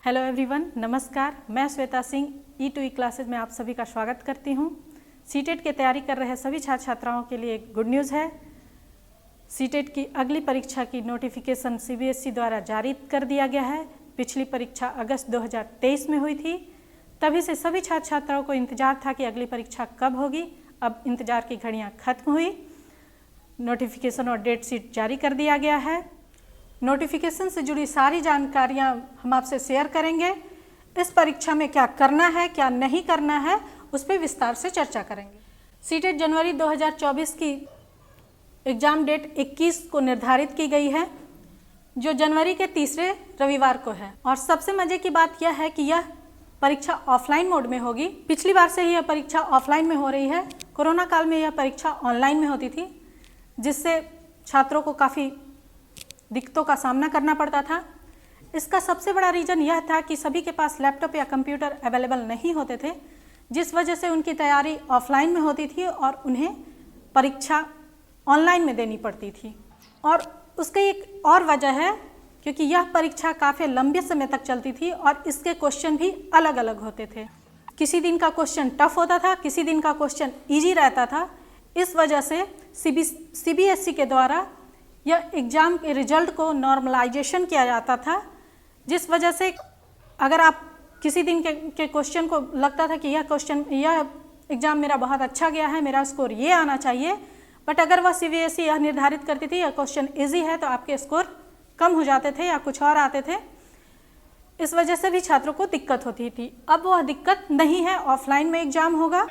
Hello everyone, नमस्कार। मैं Shweta Singh E2E classes में आप सभी का स्वागत करती हूं। सीटेट की तैयारी कर रहे सभी छात्र छात्राओं के लिए एक गुड न्यूज़ है। सीटेट की अगली परीक्षा की नोटिफिकेशन CBSE द्वारा जारी कर दिया गया है। पिछली परीक्षा अगस्त 2023 में हुई थी। तभी से सभी छात्र छात्राओं को इंतजार था कि अगली परीक्षा कब होगी। अब इंतजार की घड़ियाँ खत्म हुई, नोटिफिकेशन और डेट शीट जारी कर दिया गया है। नोटिफिकेशन से जुड़ी सारी जानकारियां हम आपसे शेयर करेंगे। इस परीक्षा में क्या करना है, क्या नहीं करना है, उस पर विस्तार से चर्चा करेंगे। सीटेट जनवरी 2024 की एग्ज़ाम डेट 21 को निर्धारित की गई है, जो जनवरी के तीसरे रविवार को है। और सबसे मज़े की बात यह है कि यह परीक्षा ऑफलाइन मोड में होगी। पिछली बार से ही यह परीक्षा ऑफलाइन में हो रही है। कोरोना काल में यह परीक्षा ऑनलाइन में होती थी, जिससे छात्रों को काफ़ी दिक्कतों का सामना करना पड़ता था। इसका सबसे बड़ा रीज़न यह था कि सभी के पास लैपटॉप या कंप्यूटर अवेलेबल नहीं होते थे, जिस वजह से उनकी तैयारी ऑफलाइन में होती थी और उन्हें परीक्षा ऑनलाइन में देनी पड़ती थी। और उसकी एक और वजह है क्योंकि यह परीक्षा काफ़ी लंबे समय तक चलती थी और इसके क्वेश्चन भी अलग अलग होते थे। किसी दिन का क्वेश्चन टफ होता था, किसी दिन का क्वेश्चन ईजी रहता था। इस वजह से CBSE के द्वारा यह एग्ज़ाम के रिजल्ट को नॉर्मलाइजेशन किया जाता था, जिस वजह से अगर आप किसी दिन के क्वेश्चन को लगता था कि यह एग्ज़ाम मेरा बहुत अच्छा गया है, मेरा स्कोर ये आना चाहिए, बट अगर वह CBSE यह निर्धारित करती थी यह क्वेश्चन इजी है तो आपके स्कोर कम हो जाते थे या कुछ और आते थे। इस वजह से भी छात्रों को दिक्कत होती थी। अब वह दिक्कत नहीं है। ऑफलाइन में एग्ज़ाम होगा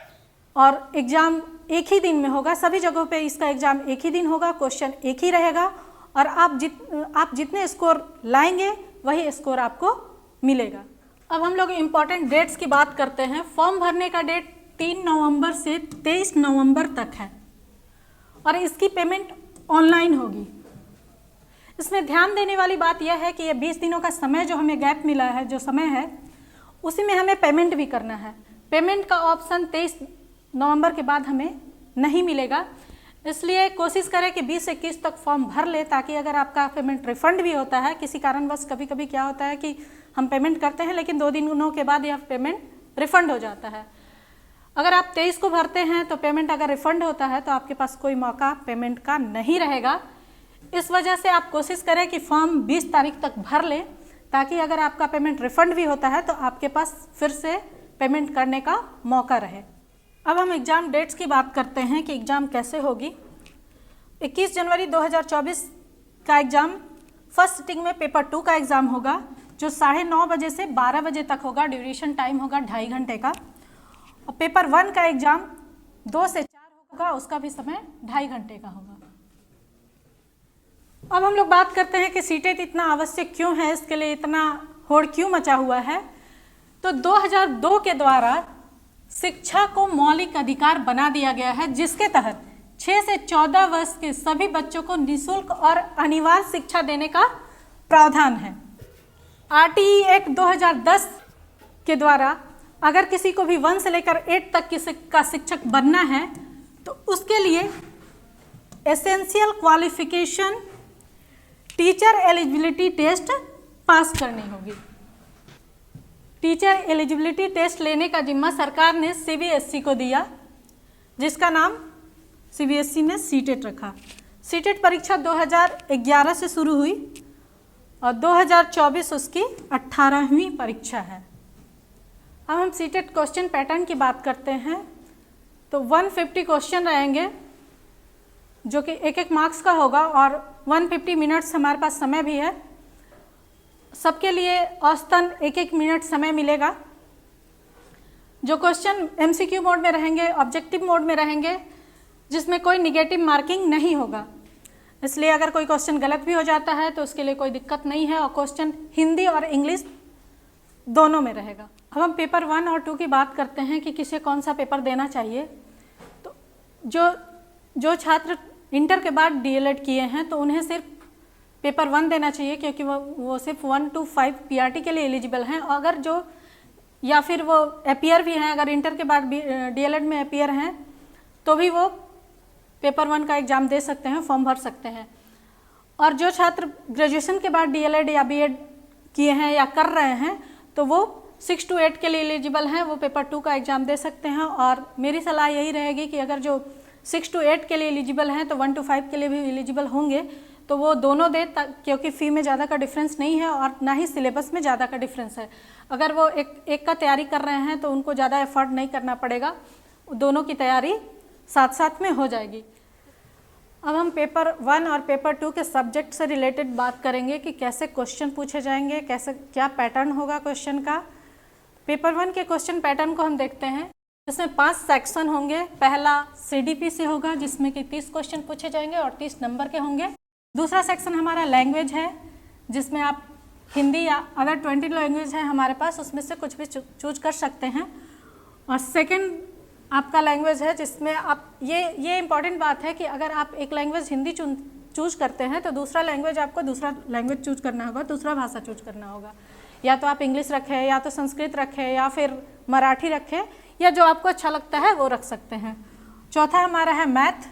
और एग्ज़ाम एक ही दिन में होगा। सभी जगहों पे इसका एग्ज़ाम एक ही दिन होगा, क्वेश्चन एक ही रहेगा और आप जितने स्कोर लाएंगे वही स्कोर आपको मिलेगा। अब हम लोग इम्पॉर्टेंट डेट्स की बात करते हैं। फॉर्म भरने का डेट 3 नवंबर से 23 नवंबर तक है और इसकी पेमेंट ऑनलाइन होगी। इसमें ध्यान देने वाली बात यह है कि ये 20 दिनों का समय जो हमें गैप मिला है, जो समय है, उसी में हमें पेमेंट भी करना है। पेमेंट का ऑप्शन 23 नवंबर के बाद हमें नहीं मिलेगा, इसलिए कोशिश करें कि 20 से 21 तक फॉर्म भर ले, ताकि अगर आपका पेमेंट रिफ़ंड भी होता है किसी कारणवश, कभी कभी क्या होता है कि हम पेमेंट करते हैं लेकिन 2 दिनों के बाद यह पेमेंट रिफ़ंड हो जाता है। अगर आप 23 को भरते हैं तो पेमेंट अगर रिफ़ंड होता है तो आपके पास कोई मौका पेमेंट का नहीं रहेगा। इस वजह से आप कोशिश करें कि फॉर्म 20 तारीख तक भर लें, ताकि अगर आपका पेमेंट रिफ़ंड भी होता है तो आपके पास फिर से पेमेंट करने का मौका रहे। अब हम एग्ज़ाम डेट्स की बात करते हैं कि एग्ज़ाम कैसे होगी। 21 जनवरी 2024 का एग्ज़ाम फर्स्ट सिटिंग में पेपर 2 का एग्ज़ाम होगा, जो 9:30 बजे से 12 बजे तक होगा। ड्यूरेशन टाइम होगा 2.5 घंटे का। और पेपर 1 का एग्ज़ाम 2 से 4 होगा, उसका भी समय 2.5 घंटे का होगा। अब हम लोग बात करते हैं कि सीटेट इतना आवश्यक क्यों है, इसके लिए इतना होड़ क्यों मचा हुआ है। तो 2002 के द्वारा शिक्षा को मौलिक अधिकार बना दिया गया है, जिसके तहत 6 से 14 वर्ष के सभी बच्चों को निःशुल्क और अनिवार्य शिक्षा देने का प्रावधान है। RTE एक्ट 2010 के द्वारा अगर किसी को भी 1 से लेकर 8 तक का शिक्षक बनना है तो उसके लिए essential qualification teacher eligibility test pass करनी होगी। टीचर एलिजिबिलिटी टेस्ट लेने का जिम्मा सरकार ने CBSE को दिया, जिसका नाम CBSE ने सीटेट रखा। सीटेट परीक्षा 2011 से शुरू हुई और 2024 उसकी 18वीं परीक्षा है। अब हम सीटेट क्वेश्चन पैटर्न की बात करते हैं। तो 150 क्वेश्चन रहेंगे, जो कि एक मार्क्स का होगा और 150 मिनट्स हमारे पास समय भी है। सबके लिए औसतन 1-1 मिनट समय मिलेगा। जो क्वेश्चन MCQ मोड में रहेंगे, ऑब्जेक्टिव मोड में रहेंगे, जिसमें कोई निगेटिव मार्किंग नहीं होगा, इसलिए अगर कोई क्वेश्चन गलत भी हो जाता है तो उसके लिए कोई दिक्कत नहीं है। और क्वेश्चन हिंदी और इंग्लिश दोनों में रहेगा। अब हम पेपर 1 और 2 की बात करते हैं कि किसे कौन सा पेपर देना चाहिए। तो जो छात्र इंटर के बाद DLED किए हैं तो उन्हें सिर्फ पेपर 1 देना चाहिए, क्योंकि वो सिर्फ 1 to 5 PRT के लिए एलिजिबल हैं। अगर या फिर वो अपीयर भी हैं, अगर इंटर के बाद DLED में अपीयर हैं तो भी वो पेपर 1 का एग्ज़ाम दे सकते हैं, फॉर्म भर सकते हैं। और जो छात्र ग्रेजुएशन के बाद DLED या BEd किए हैं या कर रहे हैं तो वो 6 to 8 के लिए एलिजिबल हैं, वो पेपर 2 का एग्ज़ाम दे सकते हैं। और मेरी सलाह यही रहेगी कि अगर जो 6 to 8 के लिए एलिजिबल हैं तो 1 to 5 के लिए भी एलिजिबल होंगे, तो वो दोनों दे, क्योंकि फ़ी में ज़्यादा का डिफरेंस नहीं है और ना ही सिलेबस में ज़्यादा का डिफरेंस है। अगर वो एक का तैयारी कर रहे हैं तो उनको ज़्यादा एफर्ट नहीं करना पड़ेगा, दोनों की तैयारी साथ साथ में हो जाएगी। अब हम पेपर 1 और पेपर 2 के सब्जेक्ट से रिलेटेड बात करेंगे कि कैसे क्वेश्चन पूछे जाएंगे, कैसे क्या पैटर्न होगा क्वेश्चन का। पेपर 1 के क्वेश्चन पैटर्न को हम देखते हैं। इसमें 5 सेक्शन होंगे। पहला CDP से होगा जिसमें कि 30 क्वेश्चन पूछे जाएंगे और 30 नंबर के होंगे। दूसरा सेक्शन हमारा लैंग्वेज है, जिसमें आप हिंदी या अदर 20 लैंग्वेज है हमारे पास, उसमें से कुछ भी चूज कर सकते हैं। और सेकंड आपका लैंग्वेज है, जिसमें आप ये इंपॉर्टेंट बात है कि अगर आप एक लैंग्वेज हिंदी चूज करते हैं तो दूसरा लैंग्वेज आपको दूसरा लैंग्वेज चूज करना होगा, दूसरा भाषा चूज करना होगा। या तो आप इंग्लिश रखें, या तो संस्कृत रखें, या फिर मराठी रखें, या जो आपको अच्छा लगता है वो रख सकते हैं। चौथा हमारा है मैथ,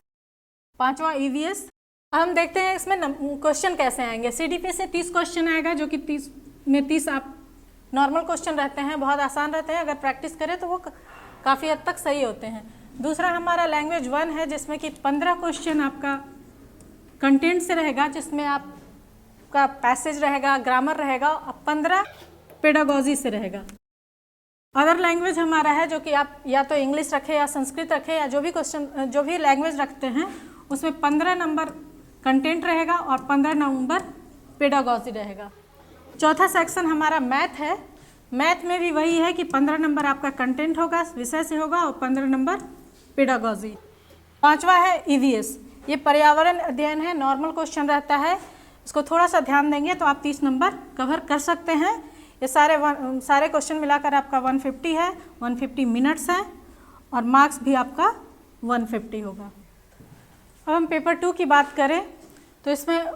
पांचवा EVS। हम देखते हैं इसमें क्वेश्चन कैसे आएंगे। CDP से 30 क्वेश्चन आएगा, जो कि 30 में 30 आप नॉर्मल क्वेश्चन रहते हैं, बहुत आसान रहते हैं। अगर प्रैक्टिस करें तो वो काफ़ी हद तक सही होते हैं। दूसरा हमारा लैंग्वेज 1 है, जिसमें कि 15 क्वेश्चन आपका कंटेंट से रहेगा, जिसमें आपका पैसेज रहेगा, ग्रामर रहेगा, और 15 पेडागॉजी से रहेगा। अदर लैंग्वेज हमारा है, जो कि आप या तो इंग्लिश रखें या संस्कृत रखें, या जो भी लैंग्वेज रखते हैं उसमें 15 नंबर कंटेंट रहेगा और 15 नंबर पेडागॉजी रहेगा। चौथा सेक्शन हमारा मैथ है। मैथ में भी वही है कि 15 नंबर आपका कंटेंट होगा, विषय से होगा, और 15 नंबर पेडागॉजी। पांचवा है EVS। ये पर्यावरण अध्ययन है, नॉर्मल क्वेश्चन रहता है, इसको थोड़ा सा ध्यान देंगे तो आप 30 नंबर कवर कर सकते हैं। ये सारे क्वेश्चन मिलाकर आपका 150 है, 150 मिनट्स है, और मार्क्स भी आपका 150 होगा। अब हम पेपर 2 की बात करें तो इसमें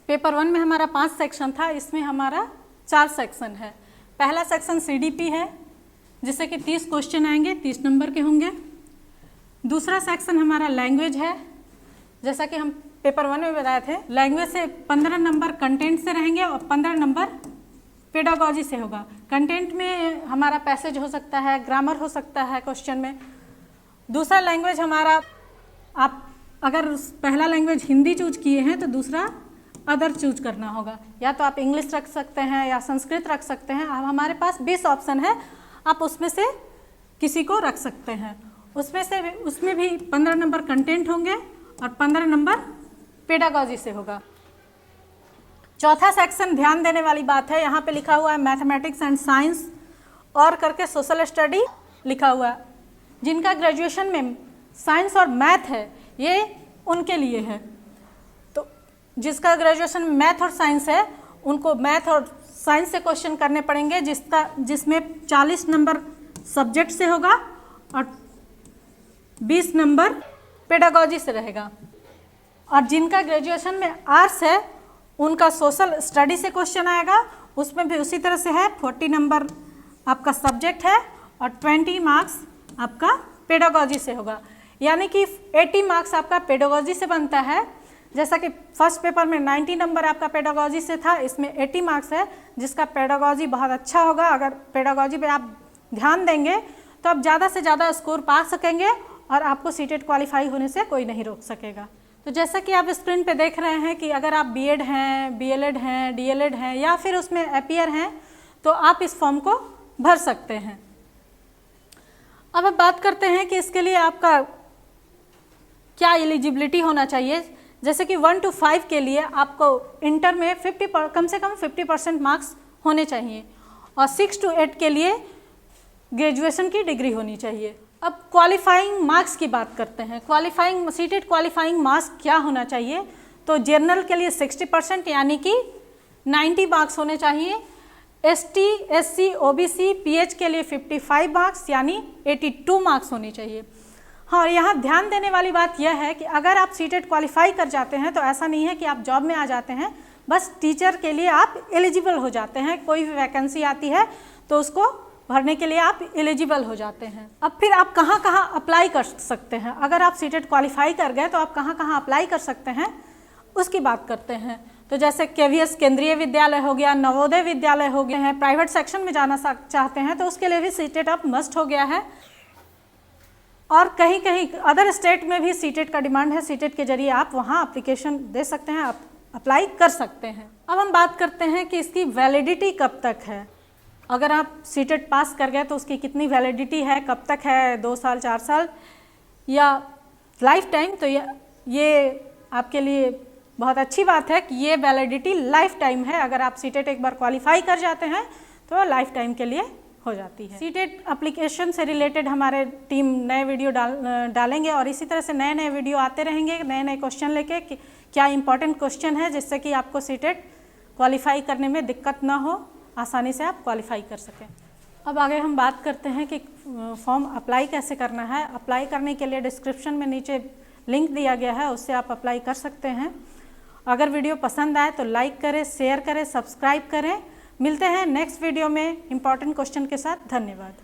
पेपर 1 में हमारा 5 सेक्शन था, इसमें हमारा 4 सेक्शन है। पहला सेक्शन CDP है, जिससे कि 30 क्वेश्चन आएंगे, 30 नंबर के होंगे। दूसरा सेक्शन हमारा लैंग्वेज है, जैसा कि हम पेपर 1 में बताए थे। लैंग्वेज से 15 नंबर कंटेंट से रहेंगे और 15 नंबर पेडागॉजी से होगा। कंटेंट में हमारा पैसेज हो सकता है, ग्रामर हो सकता है क्वेश्चन में। दूसरा लैंग्वेज हमारा, आप अगर पहला लैंग्वेज हिंदी चूज किए हैं तो दूसरा अदर चूज करना होगा, या तो आप इंग्लिश रख सकते हैं या संस्कृत रख सकते हैं। अब हमारे पास 20 ऑप्शन है, आप उसमें से किसी को रख सकते हैं। उसमें भी 15 नंबर कंटेंट होंगे और 15 नंबर पेडागॉजी से होगा। चौथा सेक्शन ध्यान देने वाली बात है, यहाँ पे लिखा हुआ है मैथमेटिक्स एंड साइंस और करके सोशल स्टडी लिखा हुआ है। जिनका ग्रेजुएशन में साइंस और मैथ है ये उनके लिए है। तो जिसका ग्रेजुएशन में मैथ और साइंस है उनको मैथ और साइंस से क्वेश्चन करने पड़ेंगे, जिसमें 40 नंबर सब्जेक्ट से होगा और 20 नंबर पेडागॉजी से रहेगा। और जिनका ग्रेजुएशन में आर्ट्स है उनका सोशल स्टडी से क्वेश्चन आएगा, उसमें भी उसी तरह से है। 40 नंबर आपका सब्जेक्ट है और 20 मार्क्स आपका पेडागॉजी से होगा, यानी कि 80 मार्क्स आपका पेडागॉजी से बनता है। जैसा कि फर्स्ट पेपर में 90 नंबर आपका पेडागॉजी से था, इसमें 80 मार्क्स है। जिसका पेडागॉजी बहुत अच्छा होगा, अगर पेडागॉजी पे आप ध्यान देंगे तो आप ज़्यादा से ज़्यादा स्कोर पा सकेंगे और आपको सीटेट क्वालिफाई होने से कोई नहीं रोक सकेगा। तो जैसा कि आप स्क्रीन पे देख रहे हैं कि अगर आप बीएड हैं, बीएलएड हैं, डीएलएड हैं या फिर उसमें एपीआर हैं तो आप इस फॉर्म को भर सकते हैं। अब बात करते हैं कि इसके लिए आपका क्या एलिजिबिलिटी होना चाहिए। जैसे कि 1 to 5 के लिए आपको इंटर में कम से कम 50% मार्क्स होने चाहिए और 6 to 8 के लिए ग्रेजुएशन की डिग्री होनी चाहिए। अब क्वालिफाइंग मार्क्स की बात करते हैं। सीटेट क्वालिफाइंग मार्क्स क्या होना चाहिए, तो जनरल के लिए 60% यानी कि 90 मार्क्स होने चाहिए। एसटी, एससी, ओबीसी, पीएच के लिए 55 मार्क्स यानी 82 मार्क्स होने चाहिए। हाँ, और यहाँ ध्यान देने वाली बात यह है कि अगर आप सीटेट क्वालिफाई कर जाते हैं तो ऐसा नहीं है कि आप जॉब में आ जाते हैं, बस टीचर के लिए आप एलिजिबल हो जाते हैं। कोई भी वैकेंसी आती है तो उसको भरने के लिए आप एलिजिबल हो जाते हैं। अब फिर आप कहाँ कहाँ अप्लाई कर सकते हैं। अगर आप सीटेट क्वालिफाई कर गए तो आप कहाँ कहाँ अप्लाई कर सकते हैं उसकी बात करते हैं। तो जैसे केवीएस केंद्रीय विद्यालय हो गया, नवोदय विद्यालय हो गए हैं, प्राइवेट सेक्शन में जाना चाहते हैं तो उसके लिए भी सीटेट अब मस्ट हो गया है। और कहीं कहीं अदर स्टेट में भी सीटेट का डिमांड है, सीटेट के जरिए आप वहाँ एप्लीकेशन दे सकते हैं, आप अप्लाई कर सकते हैं। अब हम बात करते हैं कि इसकी वैलिडिटी कब तक है। अगर आप सीटेट पास कर गए तो उसकी कितनी वैलिडिटी है, कब तक है, 2 साल 4 साल या लाइफ टाइम। तो ये आपके लिए बहुत अच्छी बात है कि ये वैलिडिटी लाइफ टाइम है। अगर आप सीटेट एक बार क्वालिफाई कर जाते हैं तो लाइफ टाइम के लिए हो जाती है। सीटेट एप्लीकेशन से रिलेटेड हमारे टीम नए वीडियो डालेंगे और इसी तरह से नए नए वीडियो आते रहेंगे, नए नए क्वेश्चन लेके कि क्या इंपॉर्टेंट क्वेश्चन है जिससे कि आपको सीटेट क्वालिफाई करने में दिक्कत ना हो, आसानी से आप क्वालिफाई कर सकें। अब आगे हम बात करते हैं कि फॉर्म अप्लाई कैसे करना है। अप्लाई करने के लिए डिस्क्रिप्शन में नीचे लिंक दिया गया है, उससे आप अप्लाई कर सकते हैं। अगर वीडियो पसंद आए तो लाइक करें, शेयर करें, सब्सक्राइब करें। मिलते हैं नेक्स्ट वीडियो में इंपॉर्टेंट क्वेश्चन के साथ। धन्यवाद।